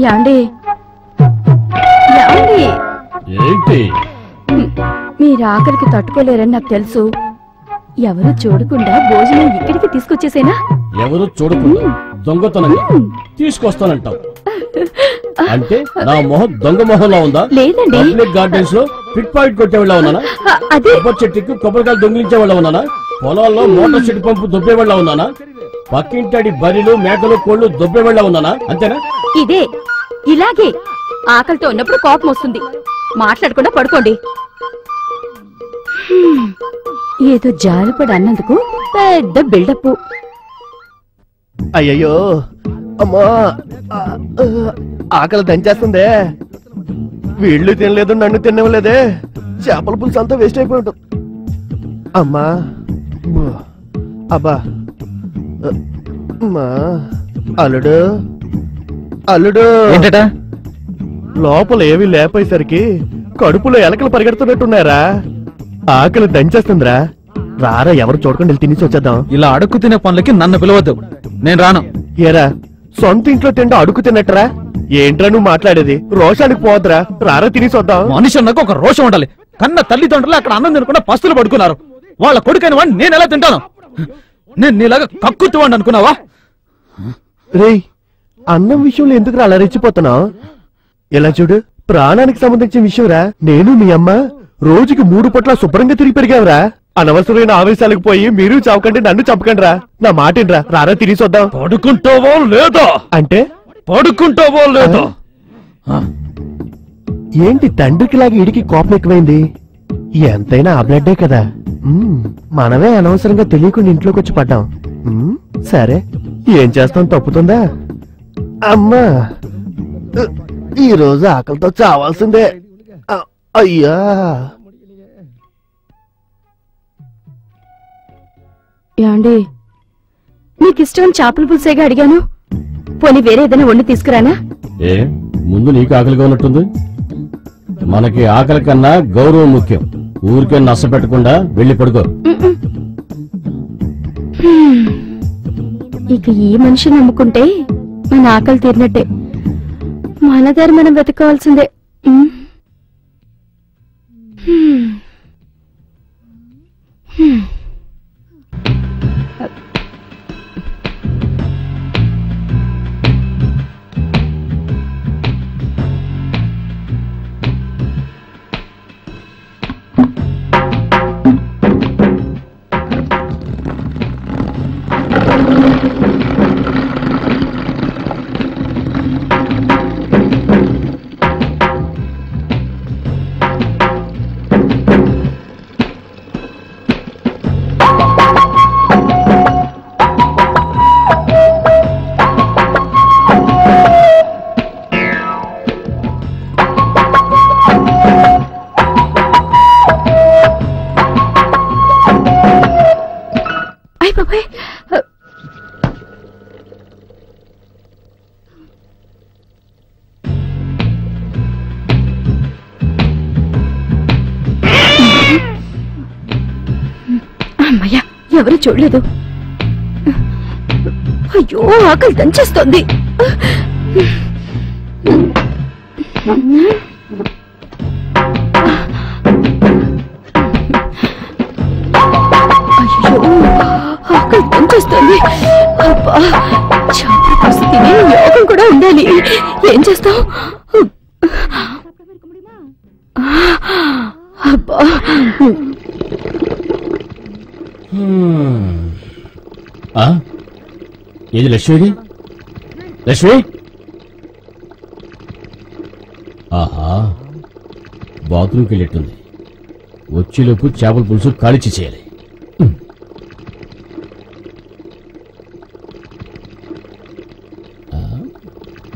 యాండి యాండి ఏంటి? మీరు ఆకలికి తట్టుకోలేరని నాకు తెలుసు. ఎవరు చూడకుండా భోజనం ఇక్కడికి తీసుకొచ్చేసేనా? ఎవరు చూడకుండా దొంగతనంగా తీసుకొస్తానంటావు అంటే నా మొహం దొంగ మొహంలా ఉందా? లేదండి. పబ్లిక్ గార్డెన్స్ లో పిట్ పాయింట్ కొట్టేవాళ్ళ ఉన్నానా? అదే కొబ్బరి చెట్టుకి కొబ్బరికాయలు దొంగిలించేవాళ్ళ ఉన్నానా? పొలాల్లో మోటార్ చెట్టు పంపు దొబ్బేవాళ్ళ ఉన్నానా? పక్కింటడి బరిలు మేకలు కోళ్లు దొబ్బేవాళ్ళ ఉన్నానా? అంతేనా? ఇదే ఇలాగే ఆకలితో ఉన్నప్పుడు కోపం వస్తుంది. మాట్లాడకుండా పడుకోండి. ఏదో జారిపడి అన్నందుకు పెద్ద బిల్డప్. అయ్యయ్యో అమ్మా ఆకలి దంచేస్తుందే. వీళ్ళు తినలేదు, నన్ను తినలేదే. చేపల పులుసు అంతా వేస్ట్ అయిపోయి ఉంటుంది. అమ్మా అబ్బా అల్లుడు అల్లుడు ఏంటట? లోపల ఏవి లేపేసరికి కడుపులో ఎలకలు పరిగెడుతున్నట్టున్నారా? ఆకలి దంచేస్తుందిరా. రారా, ఎవరు చూడకుండా వెళ్ళి తినేసి వచ్చేద్దాం. ఇలా అడుక్కు తినే పనులకి నన్ను పిలవద్దు, నేను రాను. ఏరా, సొంత ఇంట్లో తింటూ అడుగు తిన్నట్టరా? ఏంట్రా నువ్వు మాట్లాడేది? రోషానికి పోద్దురా, రారా తినేసి వద్దాం. మనిషి అన్నాక ఒక రోషం ఉండాలి. కన్న తల్లిదండ్రులు అక్కడ అన్నం తినకుండా పస్తులు పడుకున్నారు. వాళ్ళ కొడుకైన వాడిని నేను ఎలా తింటాను? నేను నీలాగా కక్కుతువాడిని అనుకున్నావా? రేయ్, అన్నం విషయంలో ఎందుకు అలా రెచ్చిపోతున్నావు? ఎలా చూడు, ప్రాణానికి సంబంధించిన విషయంరా. నేను మీ అమ్మ రోజుకి 3 పూట్ల శుభ్రంగా తిరిగి పెరిగావురా. అనవసరమైన ఆవేశాలకు పోయి మీరు చావకండి, నన్ను చంపకండి రా. నా మాటినరా, రారా తినేసి వద్దాం. పడుకుంటావో లేదో? అంటే పడుకుంటావో లేదో? ఏంటి తండ్రికి లాగా ఇడికి కోపం ఎక్కువైంది? ఎంతైనా ఆ బ్లడ్డే కదా. మనమే అనవసరంగా తెలియకుండా ఇంట్లోకి వచ్చి పడ్డాం. సరే, ఏం చేస్తాం, తప్పుతుందా? అమ్మా, ఈ రోజు ఆకలితో చావాల్సిందే. అయ్యా, యాండి మీకు ఇష్టం చేపల పులుసేగా అడిగాను. పోనీ వేరే ఏదైనా వండి తీసుకురానా? ఏ ముందు నీకు ఆకలిగా ఉన్నట్టుంది. మనకి ఆకలి కన్నా గౌరవం ముఖ్యం. ఊరికే నచ్చ పెట్టకుండా వెళ్ళి పడుకో. ఇక ఈ మనిషి నమ్ముకుంటే మన ఆకలి తీరినట్టే. మన దారి మనం వెతుక్కోవాల్సిందే. అమ్మయ్యా, ఎవరు చూడలేదు. అయ్యో, ఆకలి దంచేస్తోంది. అయ్యో, ఆకలి దంచేస్తోంది. అబ్బా, చేపల పులుసు తినే యోగం కూడా ఉండాలి. ఏం చేస్తావు? అబ్బా, ఏది లక్ష్మి? లక్ష్మి, ఆహా, బాత్రూమ్కి వెళ్ళేట్టుంది. వచ్చేలోపు చేపల పులుసు కాలిచి చేయాలి.